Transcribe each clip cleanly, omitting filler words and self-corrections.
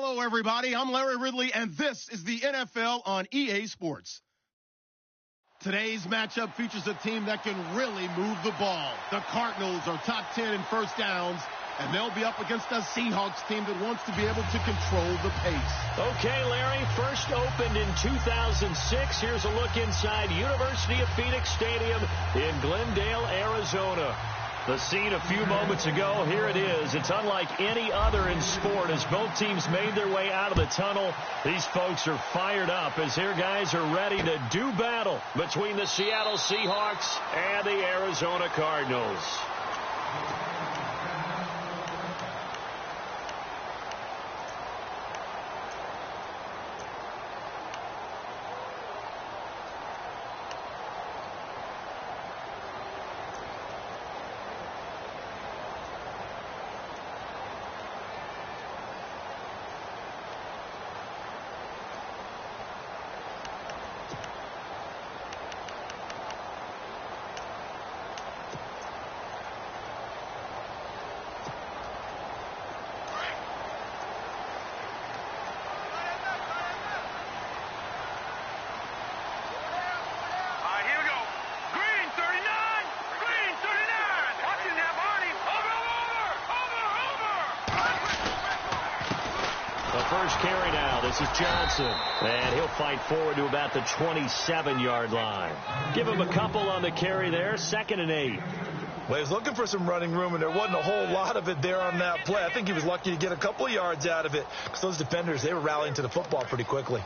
Hello, everybody. I'm Larry Ridley, and this is the NFL on EA Sports. Today's matchup features a team that can really move the ball. The Cardinals are top 10 in first downs, and they'll be up against a Seahawks team that wants to be able to control the pace. Okay, Larry, first opened in 2006. Here's a look inside University of Phoenix Stadium in Glendale, Arizona. The scene a few moments ago, here it is. It's unlike any other in sport as both teams made their way out of the tunnel. These folks are fired up as their guys are ready to do battle between the Seattle Seahawks and the Arizona Cardinals. First carry now. This is Johnson. And he'll fight forward to about the 27-yard line. Give him a couple on the carry there. 2nd and 8. Well, he was looking for some running room, and there wasn't a whole lot of it there on that play. I think he was lucky to get a couple of yards out of it because those defenders, they were rallying to the football pretty quickly.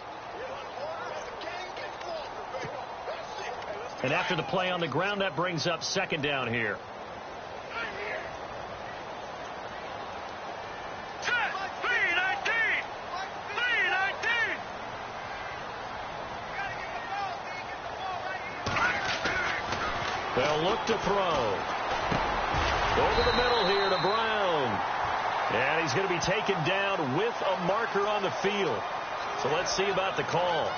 And after the play on the ground, that brings up 2nd down here. They'll look to throw. Over the middle here to Brown. And he's going to be taken down with a marker on the field. So let's see about the call.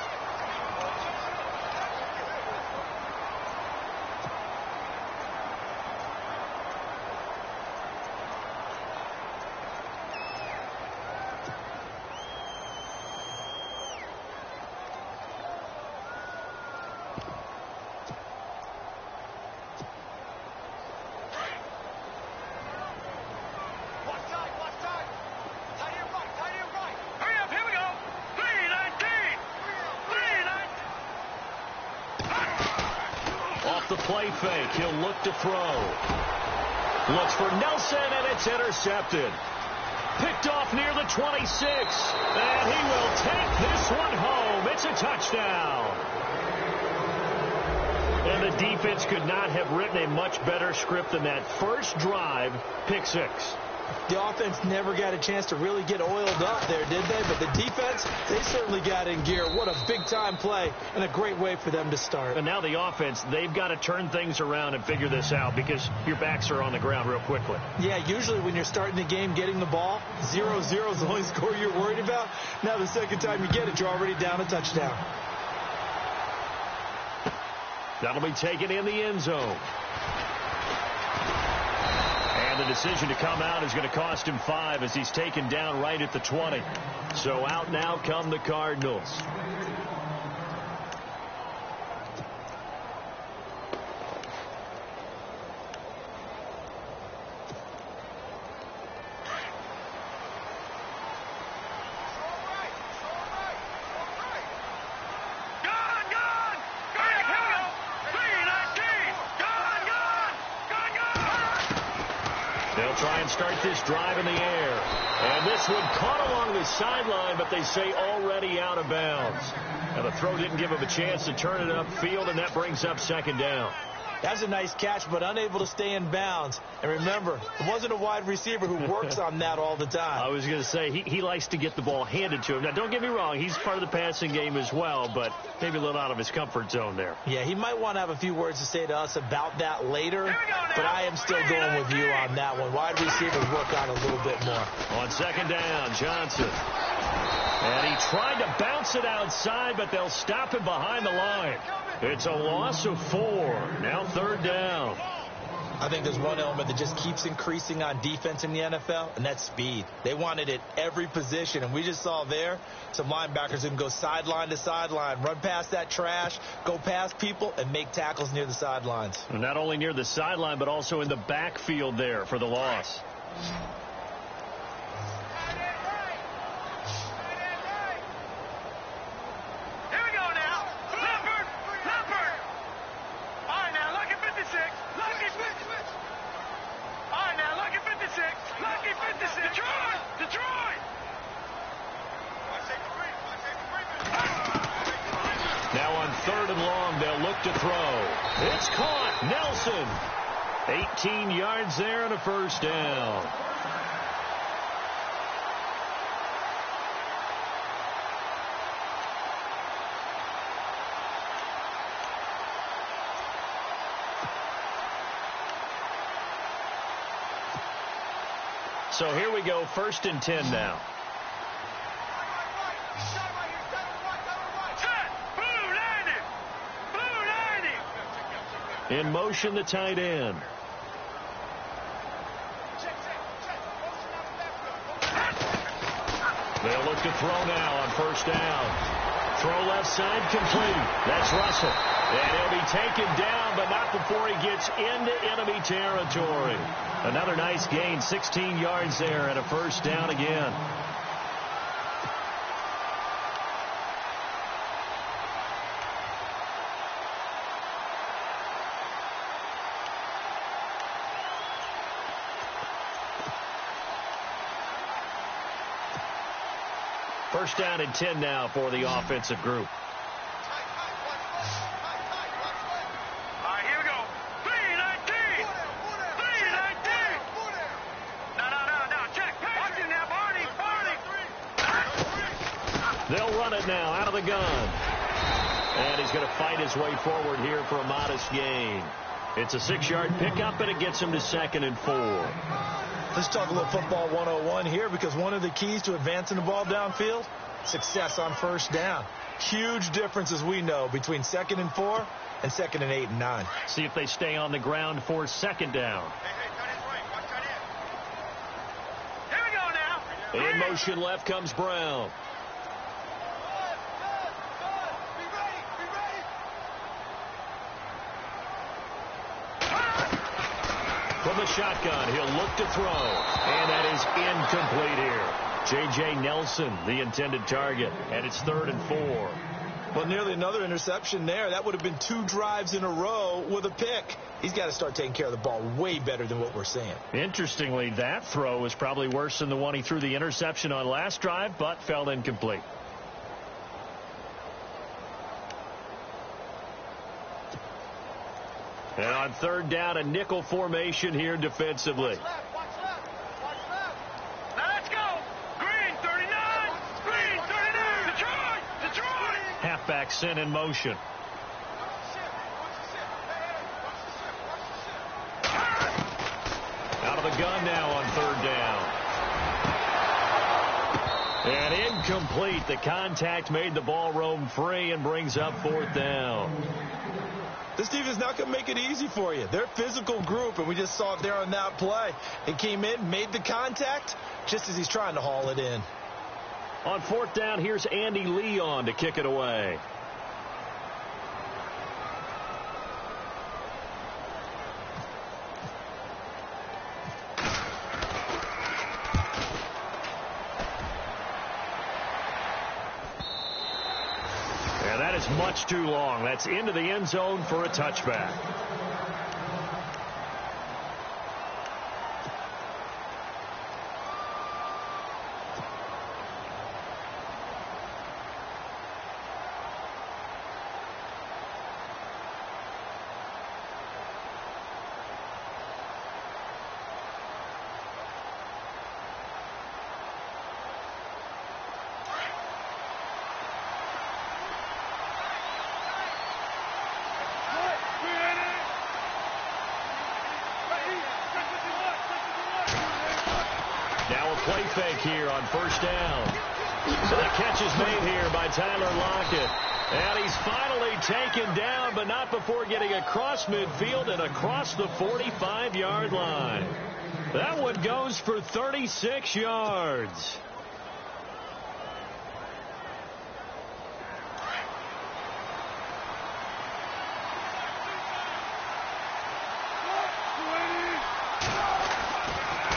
The play fake. He'll look to throw. Looks for Nelson, and it's intercepted. Picked off near the 26. And he will take this one home. It's a touchdown. And the defense could not have written a much better script than that. First drive, pick 6. The offense never got a chance to really get oiled up there, did they? But the defense, they certainly got in gear. What a big-time play and a great way for them to start. And now the offense, they've got to turn things around and figure this out because your backs are on the ground real quickly. Yeah, usually when you're starting the game getting the ball, 0-0 is the only score you're worried about. Now the second time you get it, you're already down a touchdown. That'll be taken in the end zone. The decision to come out is going to cost him 5 as he's taken down right at the 20. So out now come the Cardinals. They'll try and start this drive in the air. And this one caught along the sideline, but they say already out of bounds. Now the throw didn't give him a chance to turn it upfield, and that brings up 2nd down. That's a nice catch, but unable to stay in bounds. And remember, it wasn't a wide receiver who works on that all the time. I was going to say, he likes to get the ball handed to him. Now, don't get me wrong, he's part of the passing game as well, but maybe a little out of his comfort zone there. Yeah, he might want to have a few words to say to us about that later, but I am still going with you on that one. Wide receivers work on a little bit more. On 2nd down, Johnson. And he tried to bounce it outside, but they'll stop him behind the line. It's a loss of 4. Now 3rd down. I think there's one element that just keeps increasing on defense in the NFL, and that's speed. They want it at every position, and we just saw there some linebackers who can go sideline to sideline, run past that trash, go past people, and make tackles near the sidelines. And not only near the sideline, but also in the backfield there for the loss. Now on 3rd and long, they'll look to throw. It's caught. Nelson. 18 yards there and a first down. So here we go, 1st and 10 now. In motion, the tight end. They'll look to throw now on 1st down. Throw left side complete. That's Russell. And he'll be taken down, but not before he gets into enemy territory. Another nice gain, 16 yards there and a first down again. First down and 10 now for the offensive group. All right, here we go. 3-19. 3-19. No. Check. Watch it now, Barney. They'll run it now out of the gun. And he's going to fight his way forward here for a modest gain. It's a 6-yard pickup, and it gets him to 2nd and 4. Let's talk a little football 101 here, because one of the keys to advancing the ball downfield, success on 1st down. Huge difference, as we know, between 2nd and 4 and 2nd and 8 and 9. See if they stay on the ground for 2nd down. Here we go now. In motion left comes Brown. From the shotgun, he'll look to throw. And that is incomplete here. J.J. Nelson, the intended target. And it's 3rd and 4. Well, nearly another interception there. That would have been 2 drives in a row with a pick. He's got to start taking care of the ball way better than what we're seeing. Interestingly, that throw was probably worse than the one he threw the interception on last drive, but fell incomplete. And on 3rd down, a nickel formation here defensively. Watch left. Now let's go. Green 39. Green 39. Detroit. Halfback sent in motion. Out of the gun now on 3rd down. And incomplete. The contact made the ball roam free and brings up 4th down. This defense is not going to make it easy for you. They're a physical group, and we just saw it there on that play. It came in, made the contact, just as he's trying to haul it in. On 4th down, here's Andy Leon to kick it away. That is much too long. That's into the end zone for a touchback. Now a play fake here on 1st down. So the catch is made here by Tyler Lockett. And he's finally taken down, but not before getting across midfield and across the 45-yard line. That one goes for 36 yards.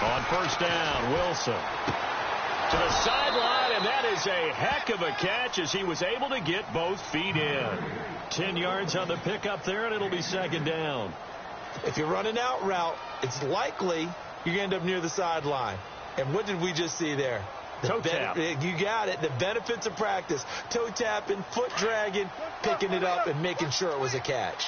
On first down, Wilson to the sideline, and that is a heck of a catch as he was able to get both feet in. 10 yards on the pickup there, and it'll be second down. If you're running out route, it's likely you're going to end up near the sideline. And what did we just see there? Toe tap. You got it. The benefits of practice. Toe tapping, foot dragging, picking it up, and making sure it was a catch.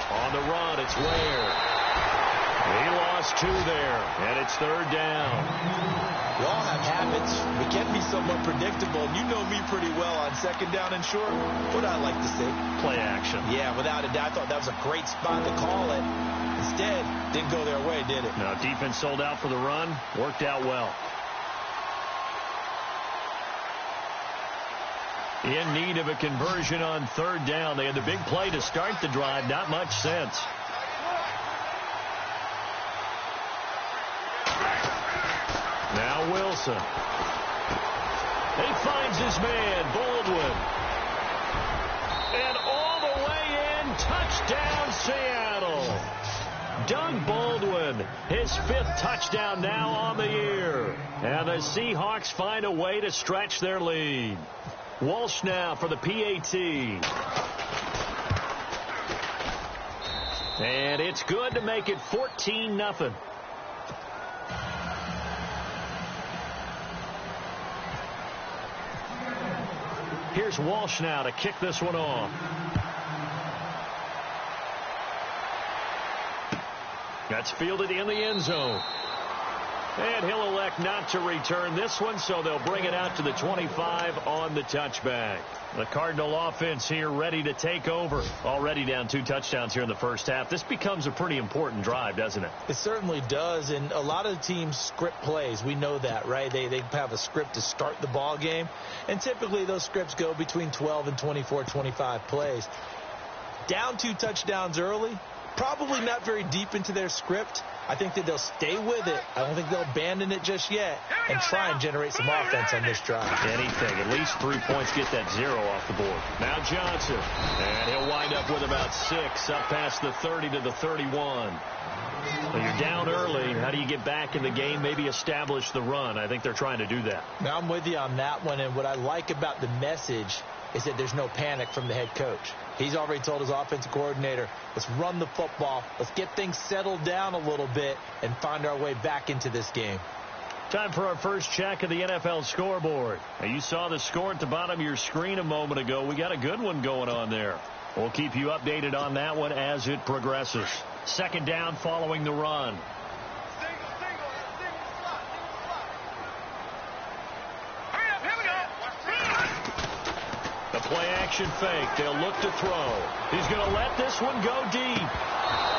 On the run, it's Ware. He lost 2 there, and it's third down. We all have habits. We can be somewhat predictable. You know me pretty well on second down and short. What I like to see? Play action. Yeah, without a doubt. I thought that was a great spot to call it. Instead, didn't go their way, did it? No, defense sold out for the run. Worked out well. In need of a conversion on third down. They had the big play to start the drive. Not much sense. Now Wilson. He finds his man, Baldwin. And all the way in, touchdown Seattle. Doug Baldwin, his 5th touchdown now on the year. And the Seahawks find a way to stretch their lead. Walsh now for the PAT. And it's good to make it 14-0. Here's Walsh now to kick this one off. That's fielded in the end zone. And he'll elect not to return this one, so they'll bring it out to the 25 on the touchback. The Cardinal offense here ready to take over. Already down 2 touchdowns here in the first half. This becomes a pretty important drive, doesn't it? It certainly does, and a lot of teams script plays. We know that, right? They have a script to start the ball game, and typically those scripts go between 12 and 24, 25 plays. Down 2 touchdowns early, probably not very deep into their script. I think that they'll stay with it. I don't think they'll abandon it just yet and try and generate some offense on this drive. Anything. At least 3 points, get that 0 off the board. Now Johnson. And he'll wind up with about 6 up past the 30 to the 31. Well, you're down early. How do you get back in the game? Maybe establish the run. I think they're trying to do that. Now I'm with you on that one. And what I like about the message is that there's no panic from the head coach. He's already told his offensive coordinator, let's run the football, let's get things settled down a little bit and find our way back into this game. Time for our first check of the NFL scoreboard. Now, you saw the score at the bottom of your screen a moment ago. We got a good one going on there. We'll keep you updated on that one as it progresses. Second down following the run. The play-action fake. They'll look to throw. He's going to let this one go deep.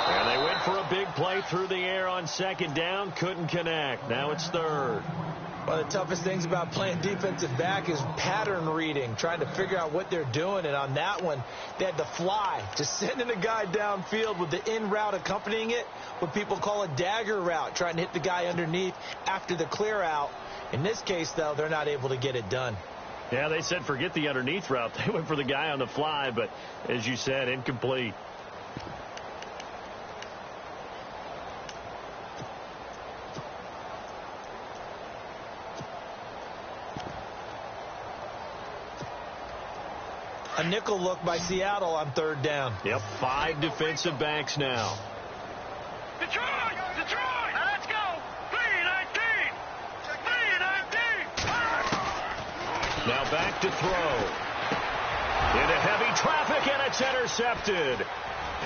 And they went for a big play through the air on second down. Couldn't connect. Now it's third. One of the toughest things about playing defensive back is pattern reading, trying to figure out what they're doing. And on that one, they had to fly, just sending a guy downfield with the in route accompanying it, what people call a dagger route, trying to hit the guy underneath after the clear out. In this case, though, they're not able to get it done. Yeah, they said forget the underneath route. They went for the guy on the fly, but as you said, incomplete. A nickel look by Seattle on third down. Yep, 5 defensive backs now. Detroit! Detroit! Let's go! 3-19! 3-19! Now back to throw. Into heavy traffic, and it's intercepted.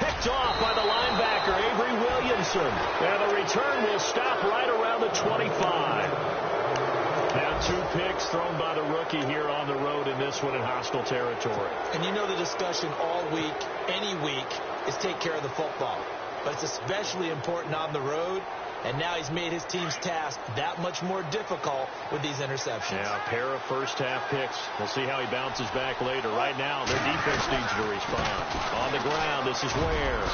Picked off by the linebacker, Avery Williamson. And the return will stop right around the 25. Now 2 picks thrown by the rookie here on the road in this one in hostile territory. And you know the discussion all week, any week, is take care of the football. But it's especially important on the road And now he's made his team's task that much more difficult with these interceptions. Yeah, a pair of first-half picks. We'll see how he bounces back later. Right now, their defense needs to respond. On the ground, this is Ware.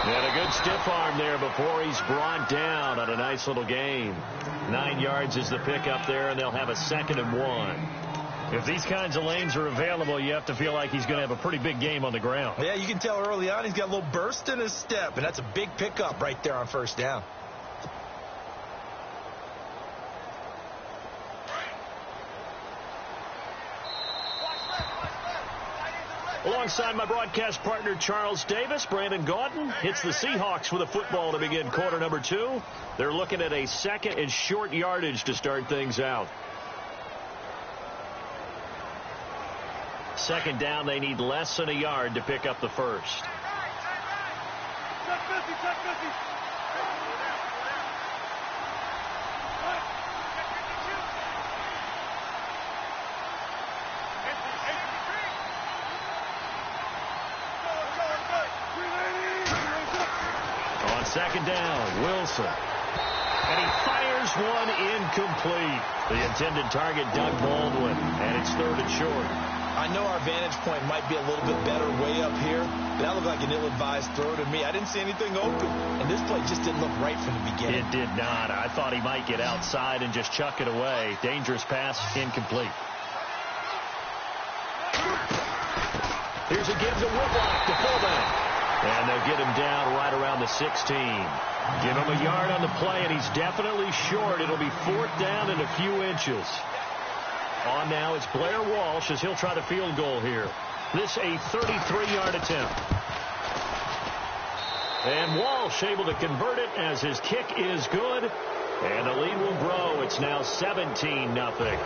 And a good stiff arm there before he's brought down on a nice little gain. 9 yards is the pickup there, and they'll have a 2nd and 1. If these kinds of lanes are available, you have to feel like he's going to have a pretty big game on the ground. Yeah, you can tell early on he's got a little burst in his step, and that's a big pickup right there on first down. Alongside my broadcast partner, Charles Davis, Brandon Gaudin hits the Seahawks with a football to begin quarter number 2. They're looking at a 2nd and short yardage to start things out. 2nd down, they need less than a yard to pick up the first. On 2nd down, Wilson. And he fires one incomplete. The intended target, Doug Baldwin, and it's 3rd and short. I know our vantage point might be a little bit better way up here, but that looked like an ill-advised throw to me. I didn't see anything open, and this play just didn't look right from the beginning. It did not. I thought he might get outside and just chuck it away. Dangerous pass, incomplete. Here's a give to Whitlock, the fullback. And they'll get him down right around the 16. Give him a yard on the play, and he's definitely short. It'll be 4th down and a few inches. On now, it's Blair Walsh as he'll try the field goal here. This a 33-yard attempt. And Walsh able to convert it as his kick is good. And the lead will grow. It's now 17-0.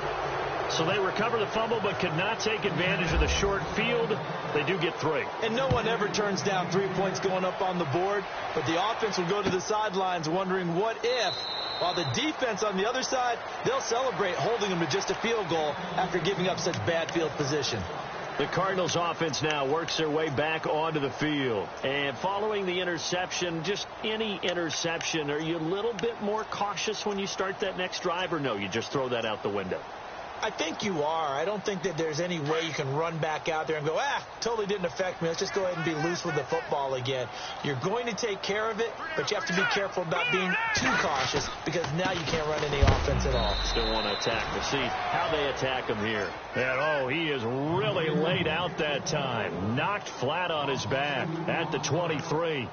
So they recover the fumble but could not take advantage of the short field. They do get 3. And no one ever turns down 3 points going up on the board. But the offense will go to the sidelines wondering what if. While the defense on the other side, they'll celebrate holding them to just a field goal after giving up such bad field position. The Cardinals offense now works their way back onto the field. And following the interception, just any interception, are you a little bit more cautious when you start that next drive, or no, you just throw that out the window? I think you are. I don't think that there's any way you can run back out there and go, totally didn't affect me. Let's just go ahead and be loose with the football again. You're going to take care of it, but you have to be careful about being too cautious because now you can't run any offense at all. Still want to attack. We'll see how they attack him here. And, he is really laid out that time. Knocked flat on his back at the 23.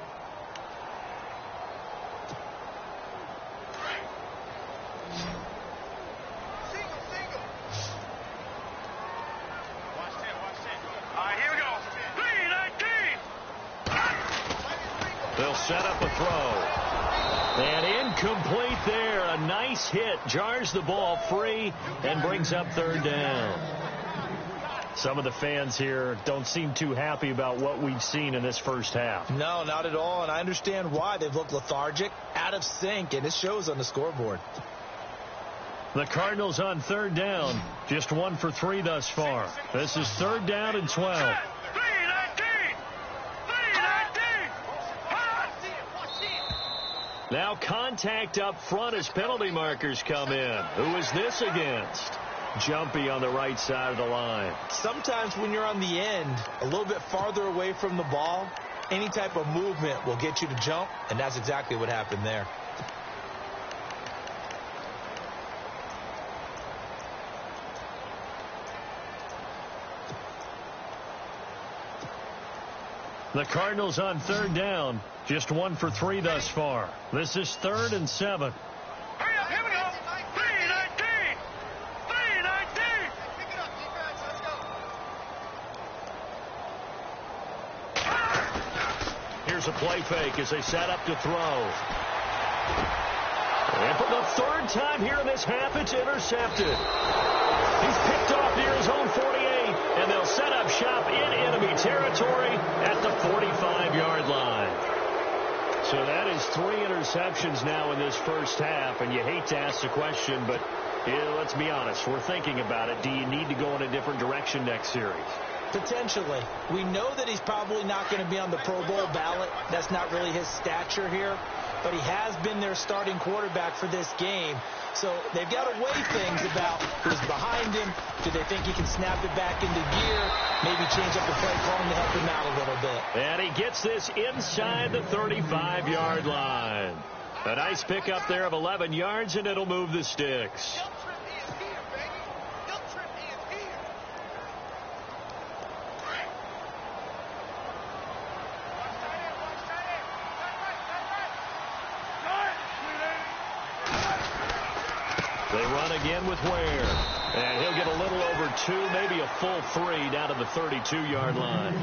They'll set up a throw. And incomplete there. A nice hit. Jars the ball free and brings up 3rd down. Some of the fans here don't seem too happy about what we've seen in this first half. No, not at all. And I understand why. They've looked lethargic, out of sync, and it shows on the scoreboard. The Cardinals on 3rd down. Just 1 for 3 thus far. This is 3rd down and 12. Now contact up front as penalty markers come in. Who is this against? Jumpy on the right side of the line. Sometimes when you're on the end, a little bit farther away from the ball, any type of movement will get you to jump, and that's exactly what happened there. The Cardinals on 3rd down. Just 1 for 3 thus far. This is 3rd and 7. Hurry up, here we go. 3-19. 3-19. Pick it up, defense. Let's go. Here's a play fake as they set up to throw. And for the 3rd time here in this half, it's intercepted. He's picked off near his own 48, and they'll set up shop in enemy territory at the 45-yard line. So that is 3 interceptions now in this first half, and you hate to ask the question, but let's be honest, we're thinking about it. Do you need to go in a different direction next series? Potentially. We know that he's probably not going to be on the Pro Bowl ballot. That's not really his stature here. But he has been their starting quarterback for this game. So they've got to weigh things about who's behind him. Do they think he can snap it back into gear? Maybe change up the play calling to help him out a little bit. And he gets this inside the 35-yard line. A nice pickup there of 11 yards, and it'll move the sticks. They run again with Ware. And he'll get a little over 2, maybe a full 3 down to the 32-yard line.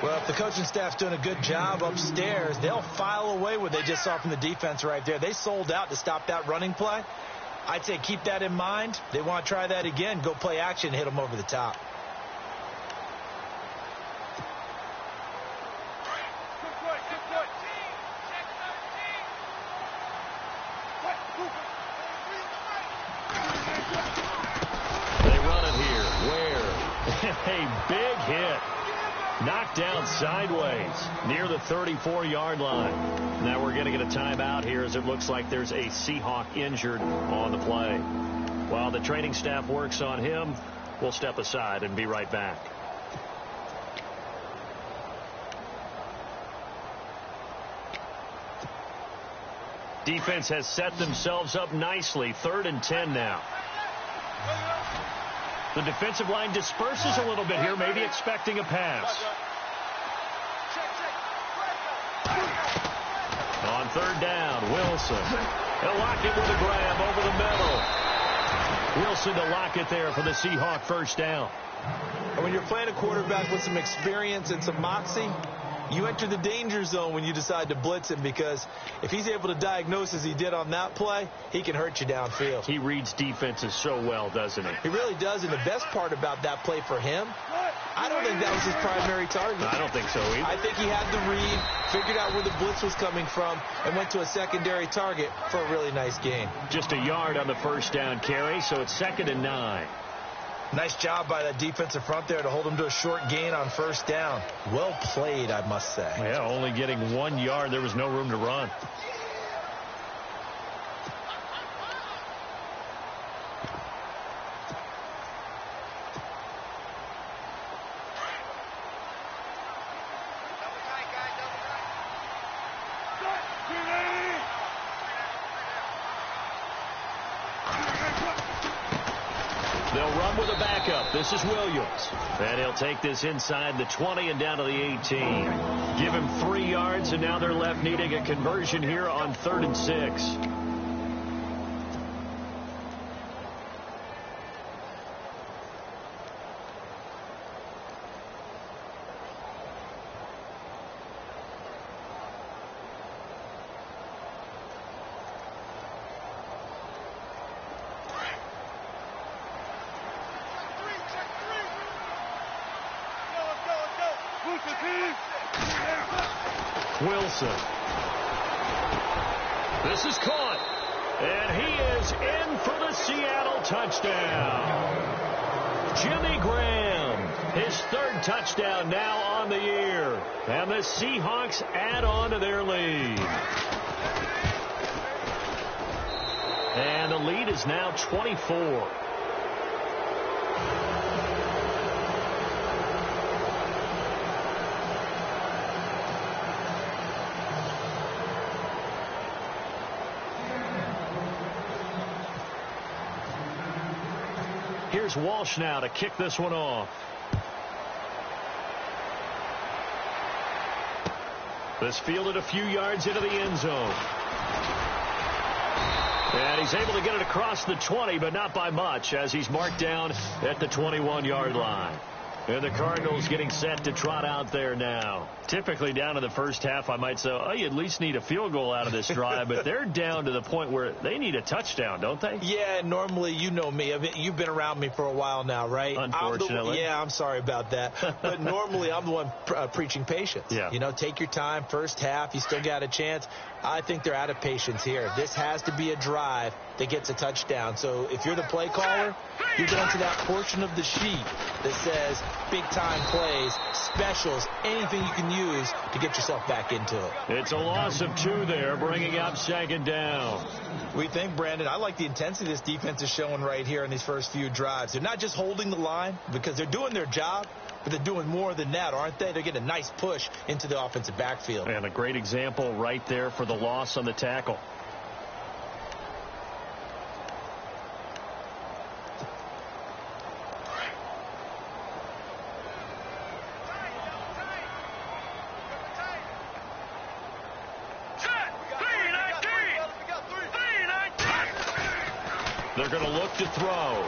Well, if the coaching staff's doing a good job upstairs, they'll file away what they just saw from the defense right there. They sold out to stop that running play. I'd say keep that in mind. They want to try that again. Go play action, hit them over the top. A big hit. Knocked down sideways near the 34-yard line. Now we're going to get a timeout here as it looks like there's a Seahawk injured on the play. While the training staff works on him, we'll step aside and be right back. Defense has set themselves up nicely. 3rd and 10 now. The defensive line disperses a little bit here, maybe expecting a pass. On 3rd down, Wilson. They'll lock it with a grab over the middle. Wilson to lock it there for the Seahawk first down. And when you're playing a quarterback with some experience and some moxie, you enter the danger zone when you decide to blitz him, because if he's able to diagnose as he did on that play, he can hurt you downfield. He reads defenses so well, doesn't he? He really does, and the best part about that play for him, I don't think that was his primary target. I don't think so either. I think he had the read, figured out where the blitz was coming from, and went to a secondary target for a really nice gain. Just a yard on the first down carry, so it's 2nd and 9. Nice job by that defensive front there to hold him to a short gain on first down. Well played, I must say. Yeah, only getting 1 yard. There was no room to run. They'll run with a backup. This is Williams. And he'll take this inside the 20 and down to the 18. Give him 3 yards, and now they're left needing a conversion here on 3rd and 6. Wilson. This is caught. And he is in for the Seattle touchdown. Jimmy Graham, his 3rd touchdown now on the year. And the Seahawks add on to their lead. And the lead is now 24. Here's Walsh now to kick this one off. This fielded a few yards into the end zone. And he's able to get it across the 20, but not by much, as he's marked down at the 21-yard line. And the Cardinals getting set to trot out there now. Typically down to the first half, I might say, oh, you at least need a field goal out of this drive. But they're down to the point where they need a touchdown, don't they? Yeah, normally, you know me. I mean, you've been around me for a while now, right? Unfortunately. I'm sorry about that. But normally, I'm the one preaching patience. Yeah. You know, take your time. First half, you still got a chance. I think they're out of patience here. This has to be a drive that gets a touchdown. So if you're the play caller, you're going to that portion of the sheet that says, big-time plays, specials, anything you can use to get yourself back into it. It's a loss of 2 there, bringing up second down. We think, Brandon, I like the intensity this defense is showing right here in these first few drives. They're not just holding the line because they're doing their job, but they're doing more than that, aren't they? They're getting a nice push into the offensive backfield. And a great example right there for the loss on the tackle. They're going to look to throw.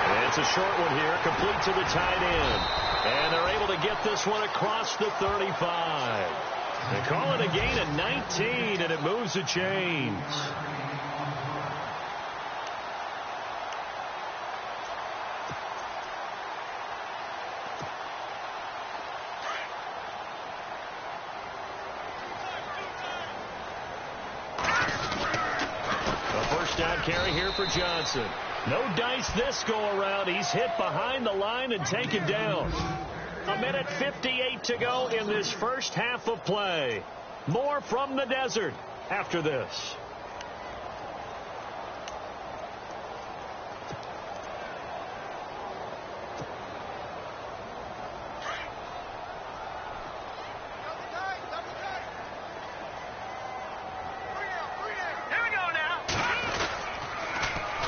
And it's a short one here, complete to the tight end. And they're able to get this one across the 35. They call it a gain of 19, and it moves the chains. Down carry here for Johnson. No dice this go around. He's hit behind the line and taken down. 1:58 to go in this first half of play. More from the desert after this.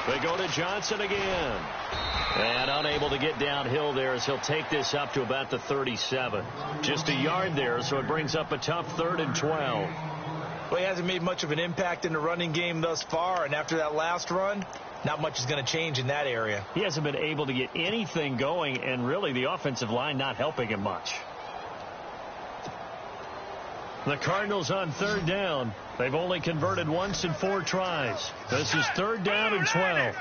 They go to Johnson again. And unable to get downhill there as he'll take this up to about the 37. Just a yard there, so it brings up a tough 3rd and 12. Well, he hasn't made much of an impact in the running game thus far, and after that last run, not much is going to change in that area. He hasn't been able to get anything going, and really the offensive line not helping him much. The Cardinals on 3rd down. They've only converted once in 4 tries. This is 3rd down and 12.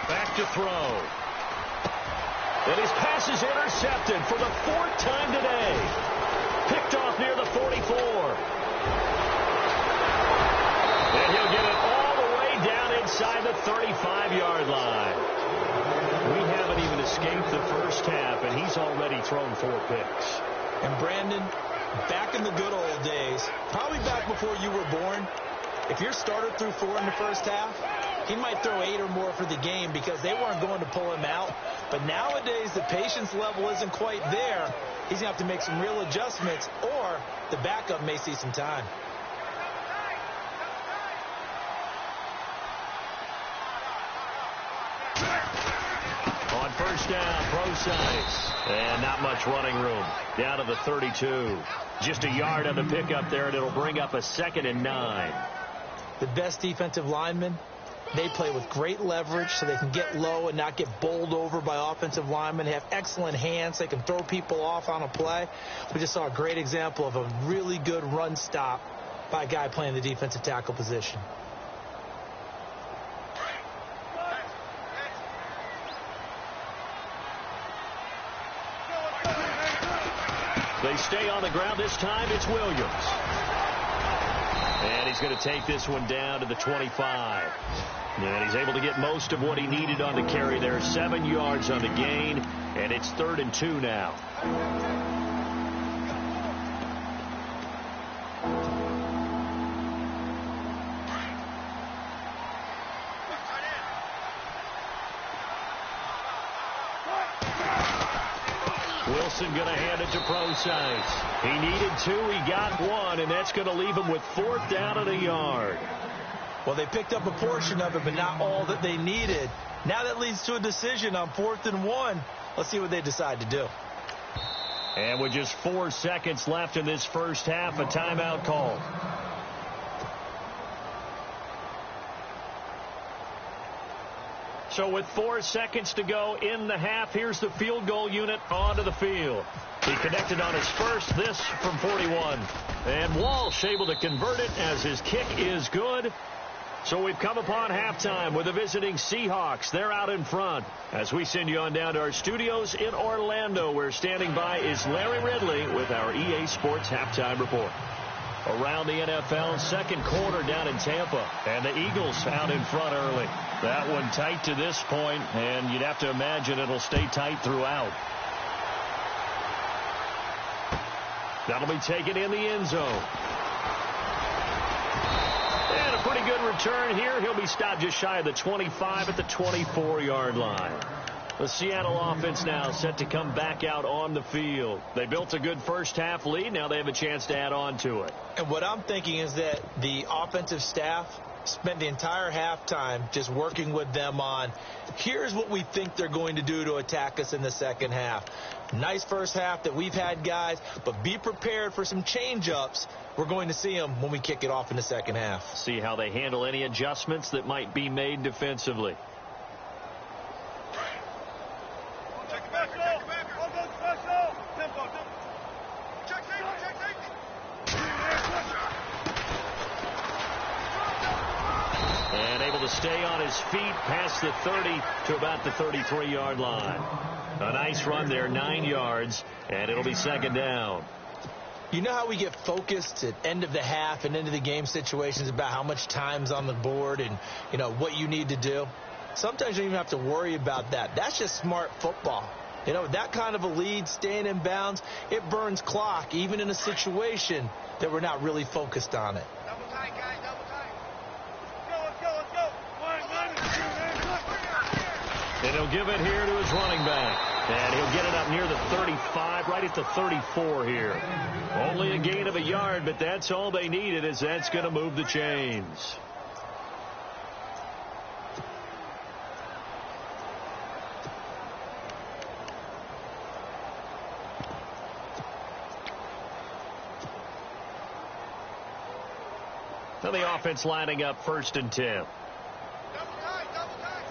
Back to throw. And his pass is intercepted for the 4th time today. Picked off near the 44. And he'll get it all the way down inside the 35-yard line. We haven't even escaped the first half, and he's already thrown 4 picks. And Brandon, back in the good old days, probably back before you were born, if your starter threw 4 in the first half, he might throw 8 or more for the game because they weren't going to pull him out. But nowadays, the patience level isn't quite there. He's going to have to make some real adjustments, or the backup may see some time. On first down, Procise. And not much running room. Down to the 32. Just a yard on the pickup there, and it'll bring up a 2nd and 9. The best defensive linemen, they play with great leverage so they can get low and not get bowled over by offensive linemen. They have excellent hands. They can throw people off on a play. We just saw a great example of a really good run stop by a guy playing the defensive tackle position. They stay on the ground. This time it's Williams. And he's going to take this one down to the 25. And he's able to get most of what he needed on the carry there. 7 yards on the gain. And it's 3rd and 2 now. Wilson going to hand it to Procise. He needed 2. He got 1, and that's going to leave him with 4th down and a yard. Well, they picked up a portion of it, but not all that they needed. Now that leads to a decision on 4th and 1. Let's see what they decide to do. And with just 4 seconds left in this first half, a timeout call. So with 4 seconds to go in the half, here's the field goal unit onto the field. He connected on his first, this from 41. And Walsh able to convert it as his kick is good. So we've come upon halftime with the visiting Seahawks. They're out in front. As we send you on down to our studios in Orlando, where standing by is Larry Ridley with our EA Sports Halftime Report. around the NFL. Second quarter down in Tampa. And the Eagles out in front early. That one tight to this point, and you'd have to imagine it'll stay tight throughout. That'll be taken in the end zone. And a pretty good return here. He'll be stopped just shy of the 25 at the 24-yard line. The Seattle offense now set to come back out on the field. They built a good first-half lead. Now they have a chance to add on to it. And what I'm thinking is that the offensive staff spent the entire halftime just working with them on, here's what we think they're going to do to attack us in the second half. Nice first half that we've had, guys, but be prepared for some change-ups. We're going to see them when we kick it off in the second half. See how they handle any adjustments that might be made defensively. And able to stay on his feet past the 30 to about the 33-yard line. A nice run there, 9 yards, and it'll be second down. You know how we get focused at end of the half and into the game situations about how much time's on the board and, you know, what you need to do? Sometimes you don't even have to worry about that. That's just smart football. You know, that kind of a lead, staying in bounds, it burns clock, even in a situation that we're not really focused on it. Double tight, guys, double tight. Let's go, let's go. And he'll give it here to his running back. And he'll get it up near the 35, right at the 34 here. Only a gain of a yard, but that's all they needed, as that's going to move the chains. Now the offense lining up 1st and 10. Double tight, double tight.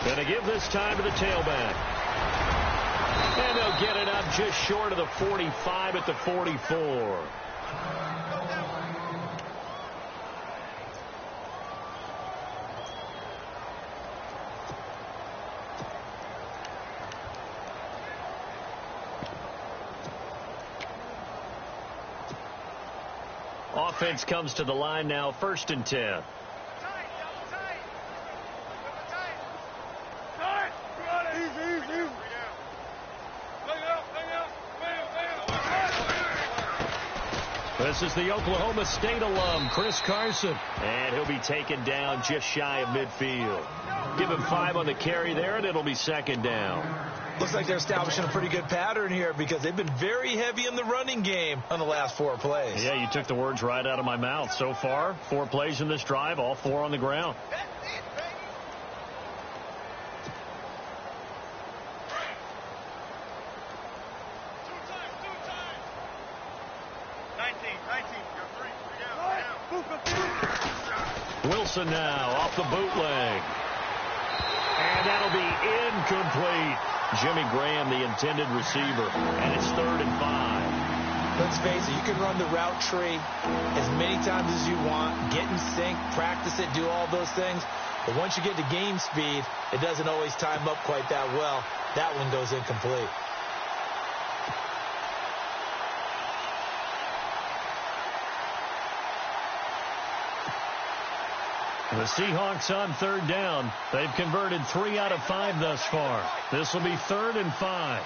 Going to give this time to the tailback. And they'll get it up just short of the 45 at the 44. Offense comes to the line now, 1st and 10. This is the Oklahoma State alum, Chris Carson. And he'll be taken down just shy of midfield. Give him 5 on the carry there, and it'll be second down. Looks like they're establishing a pretty good pattern here because they've been very heavy in the running game on the last 4 plays. Yeah, you took the words right out of my mouth. So far, 4 plays in this drive, all 4 on the ground. Wilson now off the bootleg. And that'll be incomplete. Jimmy Graham, the intended receiver. And it's 3rd and 5. Let's face it, you can run the route tree as many times as you want, get in sync, practice it, do all those things. But once you get to game speed, it doesn't always time up quite that well. That one goes incomplete. The Seahawks on 3rd down. They've converted 3 out of 5 thus far. This will be 3rd and 5.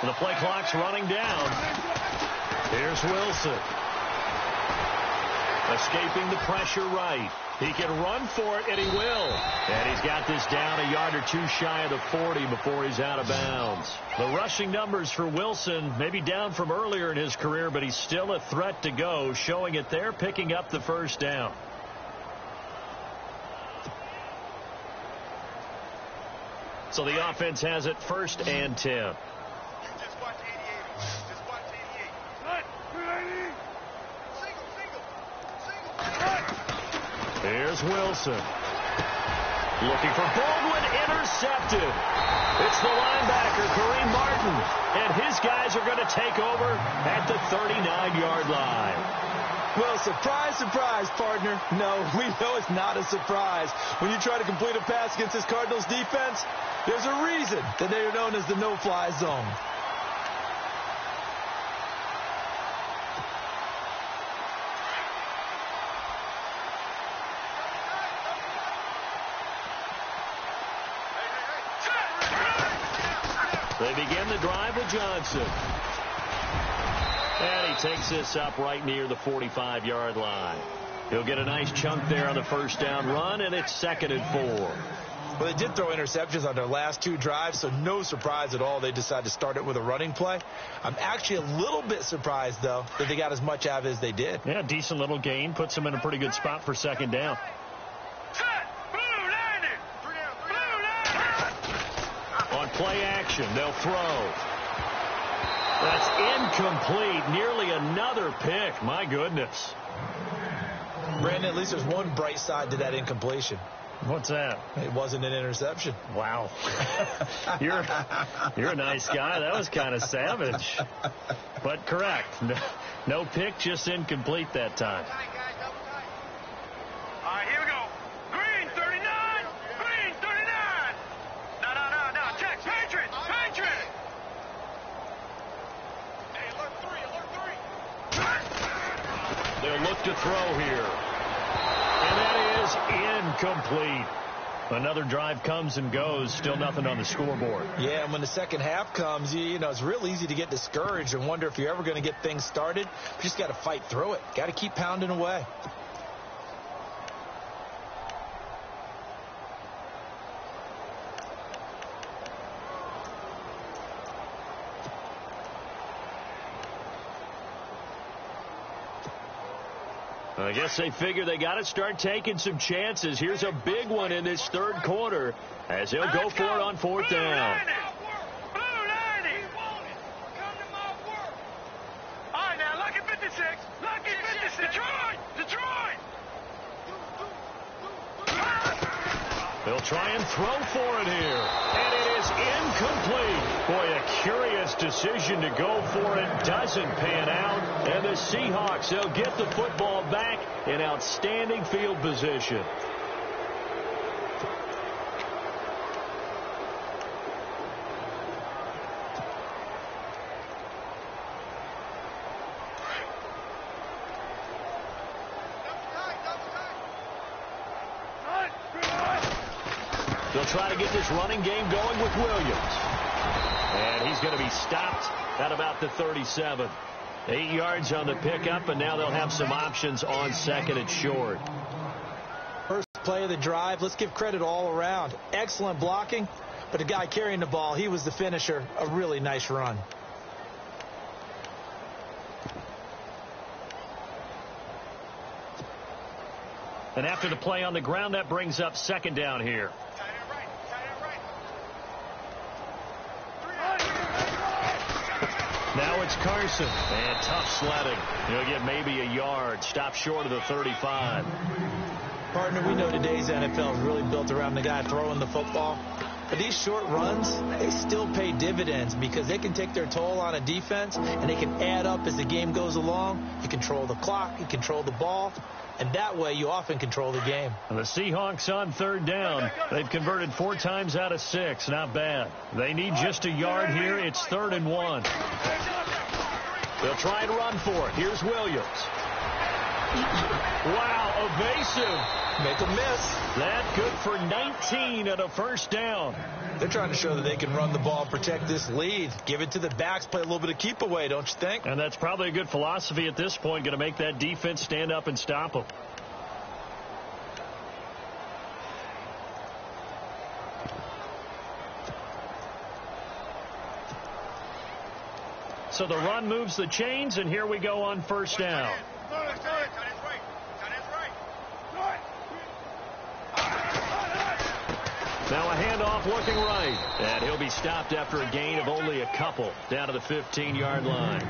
The play clock's running down. Here's Wilson. Escaping the pressure right. He can run for it, and he will. And he's got this down a yard or 2 shy of the 40 before he's out of bounds. The rushing numbers for Wilson maybe down from earlier in his career, but he's still a threat to go, showing it there, picking up the 1st down. So the offense has it 1st and 10. Here's Wilson. Looking for Baldwin, intercepted. It's the linebacker, Kareem Martin. And his guys are going to take over at the 39-yard line. Well, surprise, surprise, partner. No, we know it's not a surprise. When you try to complete a pass against this Cardinals defense, there's a reason that they are known as the no-fly zone. They begin the drive with Johnson. And he takes this up right near the 45-yard line. He'll get a nice chunk there on the first down run, and it's 2nd and 4. Well, they did throw interceptions on their last 2 drives, so no surprise at all they decided to start it with a running play. I'm actually a little bit surprised, though, that they got as much out of it as they did. Yeah, decent little gain. Puts them in a pretty good spot for 2nd down. On play action, they'll throw. That's incomplete. Nearly another pick. My goodness. Brandon, at least there's one bright side to that incompletion. What's that? It wasn't an interception. Wow. You're a nice guy. That was kind of savage. But correct. No pick, just incomplete that time. All right, here we go. Green 39. Green 39. No. Check. Patriot. Hey, alert 3. They'll look to throw here. And that is incomplete. Another drive comes and goes. Still nothing on the scoreboard. Yeah, and when the second half comes, you know, it's real easy to get discouraged and wonder if you're ever going to get things started. You just got to fight through it. Got to keep pounding away. I guess they figure they got to start taking some chances. Here's a big one in this third quarter as he'll go for it on 4th down. Blue 90. Come to my work. All right, now, lucky 56. Lucky 56. Detroit. They'll try and throw for it here. And it is incomplete. Boy, a curious decision to go for it. Doesn't pan out. And the Seahawks, they'll get the football back in outstanding field position. They'll try to get this running game going with Williams. And he's going to be stopped at about the 37. 8 yards on the pickup, and now they'll have some options on 2nd and short. First play of the drive. Let's give credit all around. Excellent blocking, but the guy carrying the ball, he was the finisher. A really nice run. And after the play on the ground, that brings up 2nd down here. Now it's Carson, and tough sledding. He'll get maybe a yard, stop short of the 35. Partner, we know today's NFL is really built around the guy throwing the football. But these short runs, they still pay dividends because they can take their toll on a defense, and they can add up as the game goes along. You control the clock, you control the ball, and that way you often control the game. And the Seahawks on 3rd down. They've converted 4 times out of 6. Not bad. They need just a yard here. It's 3rd and 1. They'll try and run for it. Here's Williams. Wow, evasive. Make a miss. That good for 19 and a first down. They're trying to show that they can run the ball, protect this lead. Give it to the backs, play a little bit of keep away, don't you think? And that's probably a good philosophy at this point, going to make that defense stand up and stop them. So the run moves the chains, and here we go on 1st down. Now a handoff looking right. And he'll be stopped after a gain of only a couple down to the 15-yard line.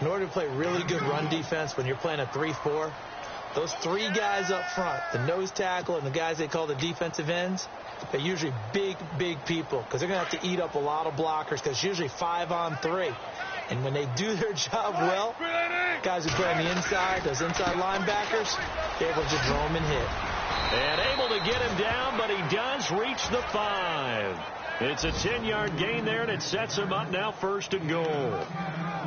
In order to play really good run defense when you're playing a 3-4, those 3 guys up front, the nose tackle and the guys they call the defensive ends, they're usually big people because they're going to have to eat up a lot of blockers because it's usually 5 on 3. And when they do their job well, guys who play on the inside, those inside linebackers, they're able to just throw them and hit. And able to get him down, but he does reach the 5. It's a 10-yard gain there, and it sets him up now 1st and goal.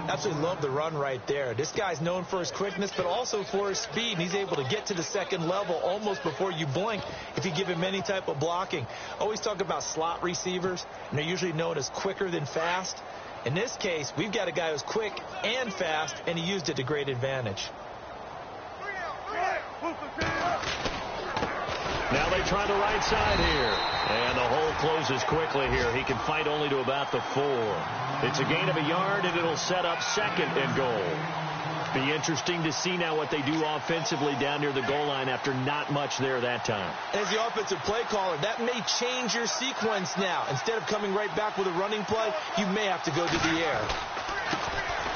Absolutely love the run right there. This guy's known for his quickness, but also for his speed. And he's able to get to the second level almost before you blink if you give him any type of blocking. Always talk about slot receivers, and they're usually known as quicker than fast. In this case, we've got a guy who's quick and fast, and he used it to great advantage. Now they try the right side here. And the hole closes quickly here. He can fight only to about the 4. It's a gain of a yard, and it'll set up 2nd and goal. Be interesting to see now what they do offensively down near the goal line after not much there that time. As the offensive play caller, that may change your sequence now. Instead of coming right back with a running play, you may have to go to the air.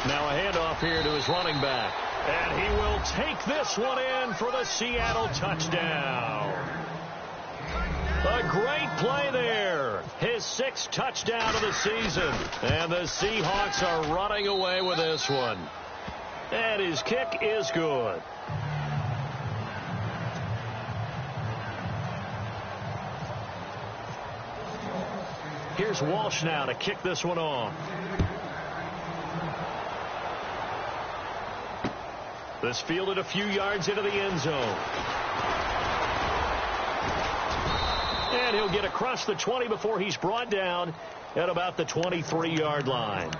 Now a handoff here to his running back. And he will take this one in for the Seattle touchdown. A great play there. His 6th touchdown of the season. And the Seahawks are running away with this one. And his kick is good. Here's Walsh now to kick this one off. This fielded a few yards into the end zone. And he'll get across the 20 before he's brought down at about the 23-yard line.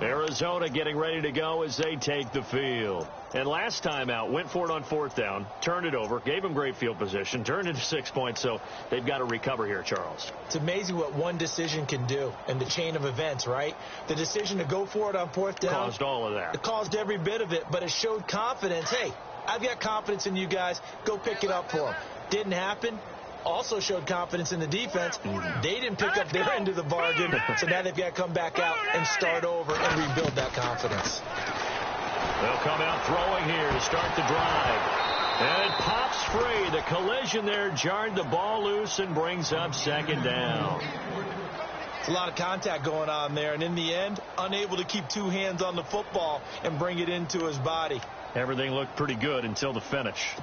Arizona getting ready to go as they take the field. And last time out, went for it on 4th down, turned it over, gave him great field position, turned into 6 points, so they've got to recover here, Charles. It's amazing what one decision can do in the chain of events, right? The decision to go for it on 4th down caused all of that. It caused every bit of it, but it showed confidence. Hey, I've got confidence in you guys. Go pick it up for them. Didn't happen. Also showed confidence in the defense. They didn't pick up their end of the bargain, so now they've got to come back out and start over and rebuild that confidence. They'll come out throwing here to start the drive. And it pops free. The collision there jarred the ball loose and brings up 2nd down. It's a lot of contact going on there, and in the end, unable to keep 2 hands on the football and bring it into his body. Everything looked pretty good until the finish.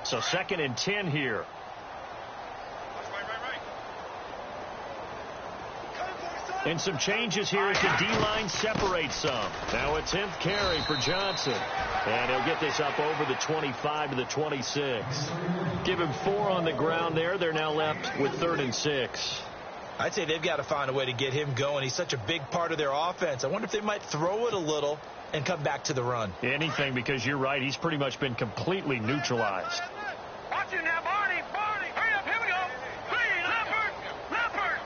So 2nd and 10 here. And some changes here as the D-line separates some. Now a 10th carry for Johnson. And he'll get this up over the 25 to the 26. Give him 4 on the ground there. They're now left with 3rd and 6. I'd say they've got to find a way to get him going. He's such a big part of their offense. I wonder if they might throw it a little and come back to the run. Anything, because you're right. He's pretty much been completely neutralized. Watch it now, Barney. Barney. Hurry up. Here we go. Three. Leopard. Leopard.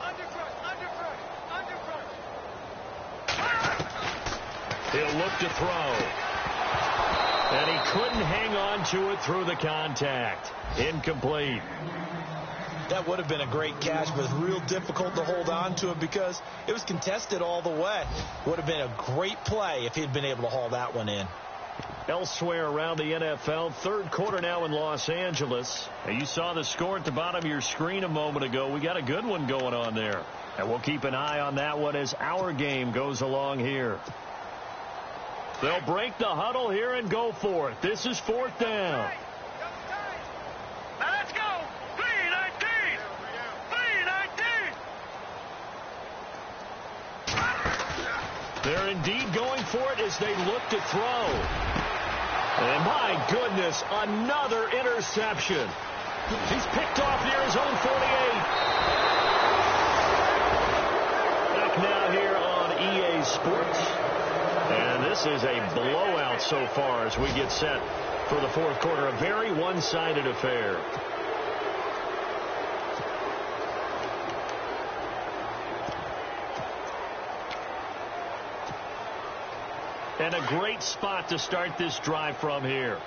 Underfoot. He'll look to throw. And he couldn't hang on to it through the contact. Incomplete. That would have been a great catch, but it's real difficult to hold on to it because it was contested all the way. Would have been a great play if he'd been able to haul that one in. Elsewhere around the NFL, 3rd quarter now in Los Angeles. And you saw the score at the bottom of your screen a moment ago. We got a good one going on there. And we'll keep an eye on that one as our game goes along here. They'll break the huddle here and go for it. This is 4th down. Now let's go. 3-19. 3-19. They're indeed going for it as they look to throw. And my goodness, another interception. He's picked off near his own 48. Back now here on EA Sports. And this is a blowout so far as we get set for the 4th quarter. A very one-sided affair. And a great spot to start this drive from here.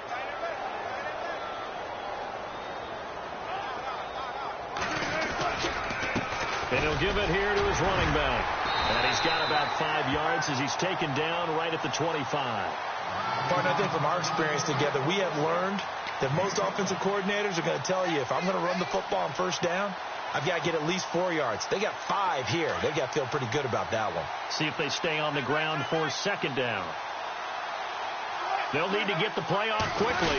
And he'll give it here to his running back. And he's got about 5 yards as he's taken down right at the 25. Partner, I think from our experience together, we have learned that most offensive coordinators are going to tell you, if I'm going to run the football on first down, I've got to get at least 4 yards. They got 5 here. They got to feel pretty good about that one. See if they stay on the ground for second down. They'll need to get the play off quickly.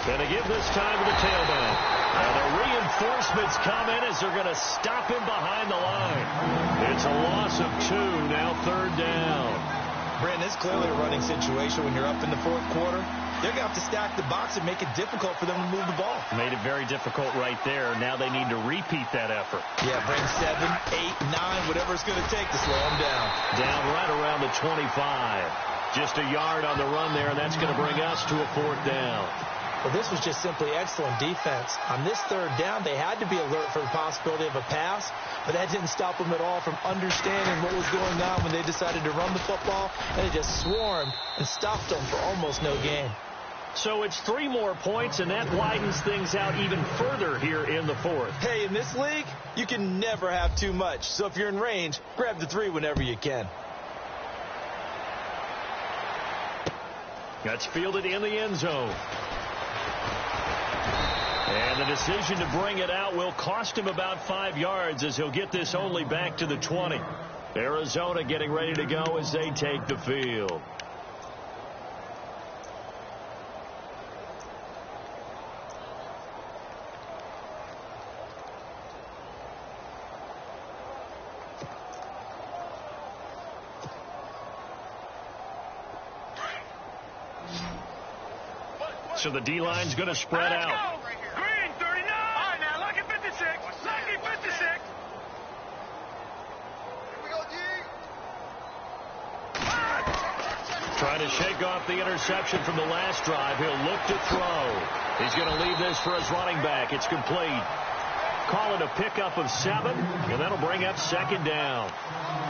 Going to give this time to the tailback. And the reinforcements come in as they're going to stop him behind the line. It's a loss of 2, now third down. Brandon, it's clearly a running situation when you're up in the fourth quarter. They're going to have to stack the box and make it difficult for them to move the ball. Made it very difficult right there. Now they need to repeat that effort. Yeah, bring 7, 8, 9, whatever it's going to take to slow them down. Down right around the 25. Just a yard on the run there, and that's going to bring us to a fourth down. Well, this was just simply excellent defense. On this third down, they had to be alert for the possibility of a pass, but that didn't stop them at all from understanding what was going on when they decided to run the football, and they just swarmed and stopped them for almost no gain. So it's 3 more points, and that widens things out even further here in the fourth. Hey, in this league, you can never have too much. So if you're in range, grab the 3 whenever you can. That's fielded in the end zone. And the decision to bring it out will cost him about 5 yards as he'll get this only back to the 20. Arizona getting ready to go as they take the field. So the D-line's going to spread out. Green, 39. All right, now, lucky 56. Lucky 56. Here we go, D. Trying to shake off the interception from the last drive. He'll look to throw. He's going to leave this for his running back. It's complete. Call it a pickup of 7, and that'll bring up second down.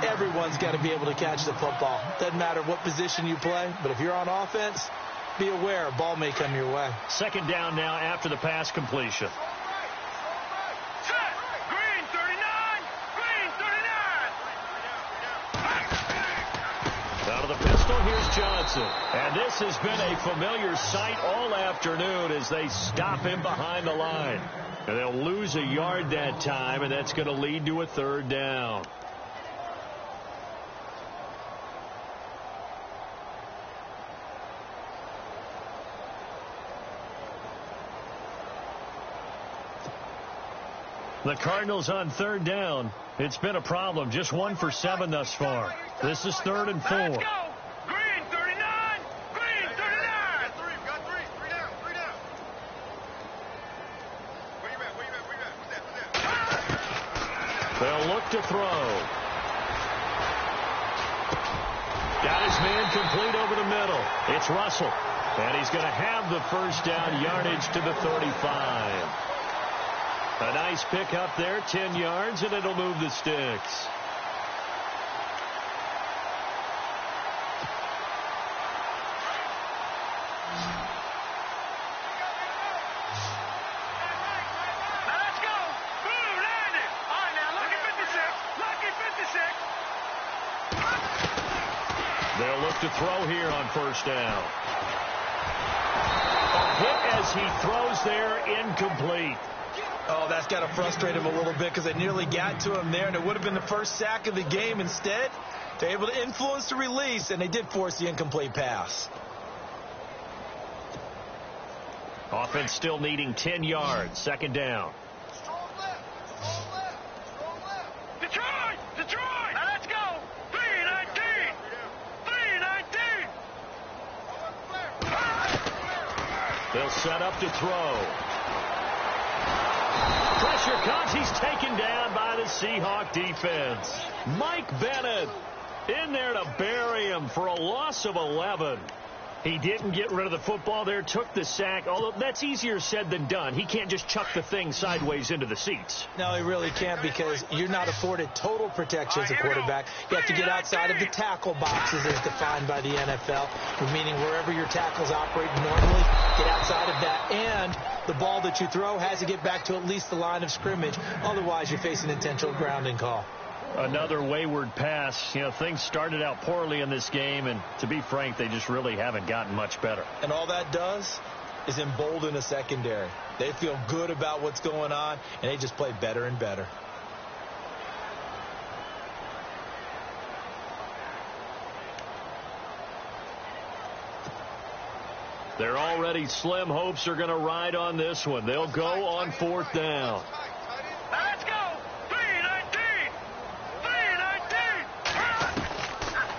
Everyone's got to be able to catch the football. Doesn't matter what position you play, but if you're on offense, be aware a ball may come your way. Second down now after the pass completion. Set. Green, 39. Green, 39. Out of the pistol, here's Johnson. And this has been a familiar sight all afternoon as they stop him behind the line. And they'll lose a yard that time, and that's going to lead to a third down. The Cardinals on third down. It's been a problem. Just 1 for 7 thus far. This is 3rd and 4. Let's go. Green, 39. Green, 39. Three down. Three down. Where you at? Who's that? They'll look to throw. Got his man complete over the middle. It's Russell. And he's going to have the first down, yardage to the 35. A nice pick up there, 10 yards, and it'll move the sticks. Let's go. Boom, landed. All right, now, lucky 56. Lucky 56. They'll look to throw here on first down. A hit as he throws there, incomplete. Oh, that's got to frustrate him a little bit because they nearly got to him there, and it would have been the first sack of the game. Instead, they're able to influence the release, and they did force the incomplete pass. Offense still needing 10 yards. Second down. Strong left. Detroit. Now, let's go. 319. 319. They'll set up to throw. Pressure comes. He's taken down by the Seahawk defense. Mike Bennett in there to bury him for a loss of 11. He didn't get rid of the football there, took the sack, although that's easier said than done. He can't just chuck the thing sideways into the seats. No, he really can't because you're not afforded total protection as a quarterback. You have to get outside of the tackle boxes as defined by the NFL, meaning wherever your tackles operate normally, get outside of that. And the ball that you throw has to get back to at least the line of scrimmage. Otherwise, you're facing an intentional grounding call. Another wayward pass. You know, things started out poorly in this game, and to be frank, they just really haven't gotten much better. And all that does is embolden the secondary. They feel good about what's going on, and they just play better and better. They're already slim hopes are going to ride on this one. They'll go on 4th down. Let's go. 3-19.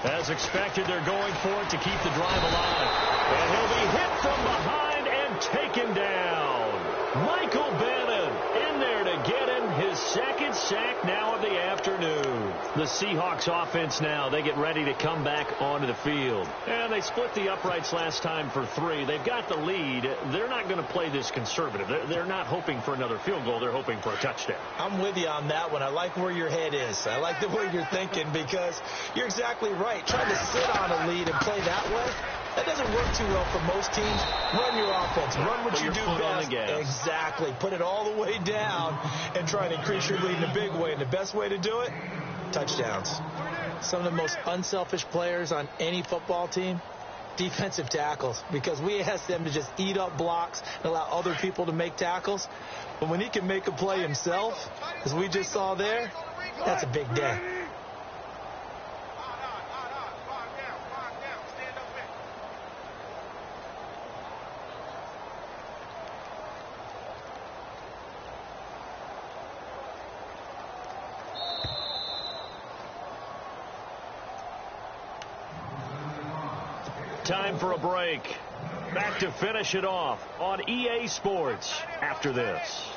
3-19. As expected, they're going for it to keep the drive alive. And he'll be hit from behind and taken down. Michael Bannon in there to get him his second sack now of the afternoon. The Seahawks offense now, they get ready to come back onto the field. And they split the uprights last time for 3. They've got the lead. They're not going to play this conservative. They're not hoping for another field goal. They're hoping for a touchdown. I'm with you on that one. I like where your head is. I like the way you're thinking because you're exactly right. Trying to sit on a lead and play that way, that doesn't work too well for most teams. Run your offense. Run what you do best. Exactly. Put it all the way down and try and increase your lead in a big way. And the best way to do it, touchdowns. Some of the most unselfish players on any football team, defensive tackles, because we ask them to just eat up blocks and allow other people to make tackles. But when he can make a play himself, as we just saw there, that's a big day. Time for a break. Back to finish it off on EA Sports after this.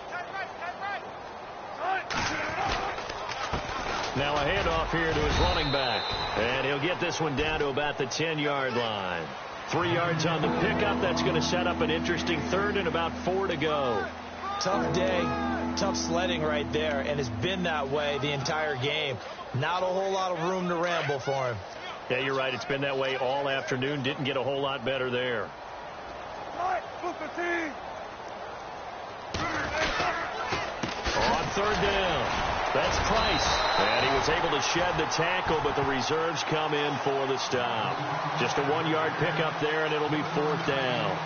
Now a handoff here to his running back. And he'll get this one down to about the 10-yard line. 3 yards on the pickup. That's going to set up an interesting 3rd and about 4 to go. Tough day, tough sledding right there, and it's been that way the entire game. Not a whole lot of room to ramble for him. Yeah, you're right. It's been that way all afternoon. Didn't get a whole lot better there. On 3rd down, that's Price. And he was able to shed the tackle, but the reserves come in for the stop. Just a 1-yard pickup there, and it'll be 4th down.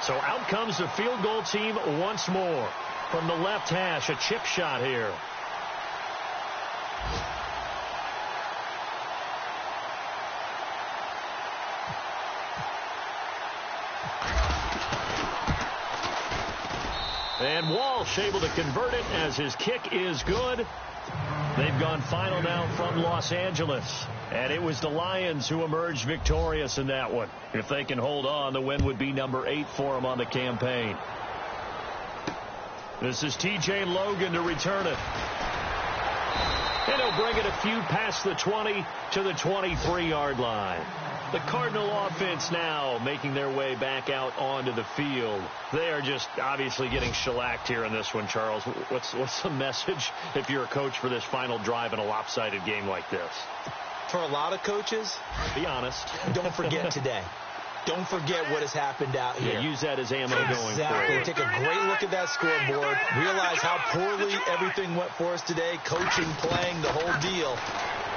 So out comes the field goal team once more. From the left hash, a chip shot here. And Walsh able to convert it as his kick is good. They've gone final now from Los Angeles. And it was the Lions who emerged victorious in that one. If they can hold on, the win would be number 8 for them on the campaign. This is T.J. Logan to return it. And he'll bring it a few past the 20 to the 23-yard line. The Cardinal offense now making their way back out onto the field. They are just obviously getting shellacked here in this one, Charles. What's the message if you're a coach for this final drive in a lopsided game like this? For a lot of coaches, be honest. Don't forget today. Don't forget what has happened out here. Yeah, use that as ammo going forward. Exactly. Take a great look at that scoreboard. Realize how poorly everything went for us today. Coaching, playing, the whole deal.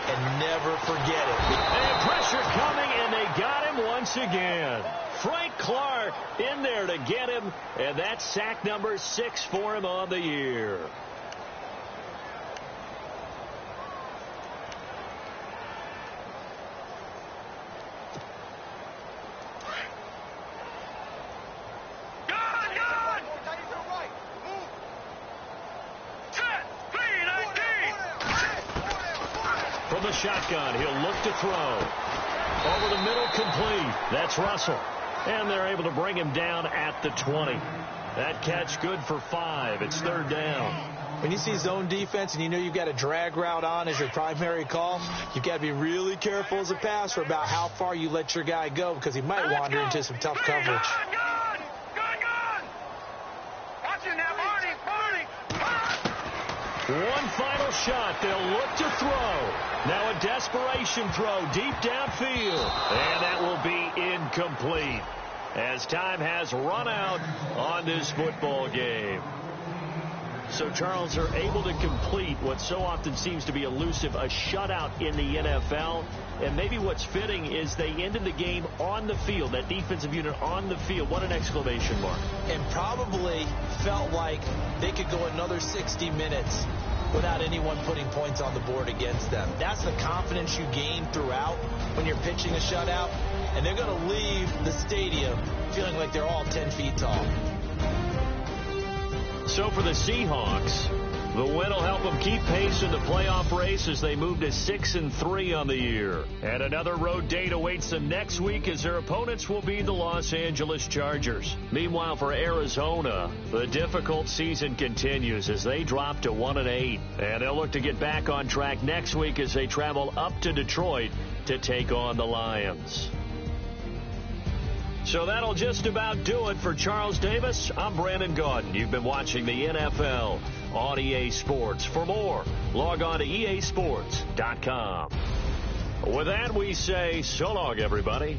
And never forget it. And pressure coming, and they got him once again. Frank Clark in there to get him, and that's sack number 6 for him on the year. The shotgun, he'll look to throw. Over the middle, complete. That's Russell. And they're able to bring him down at the 20. That catch good for 5. It's 3rd down. When you see zone defense and you know you've got a drag route on as your primary call, you've got to be really careful as a passer about how far you let your guy go because he might wander into some tough coverage. Watching that, Barney. One final shot. They'll look to throw. Now a desperation throw deep downfield. And that will be incomplete. as time has run out on this football game. So, Charles, are able to complete what so often seems to be elusive, a shutout in the NFL. And maybe what's fitting is they ended the game on the field, that defensive unit on the field. What an exclamation mark. And probably felt like they could go another 60 minutes without anyone putting points on the board against them. That's the confidence you gain throughout when you're pitching a shutout. And they're going to leave the stadium feeling like they're all 10 feet tall. So for the Seahawks, the win will help them keep pace in the playoff race as they move to 6-3 on the year. And another road date awaits them next week as their opponents will be the Los Angeles Chargers. Meanwhile, for Arizona, the difficult season continues as they drop to 1-8. And they'll look to get back on track next week as they travel up to Detroit to take on the Lions. So that'll just about do it for Charles Davis. I'm Brandon Gaudin. You've been watching the NFL on EA Sports. For more, log on to easports.com. With that, we say so long, everybody.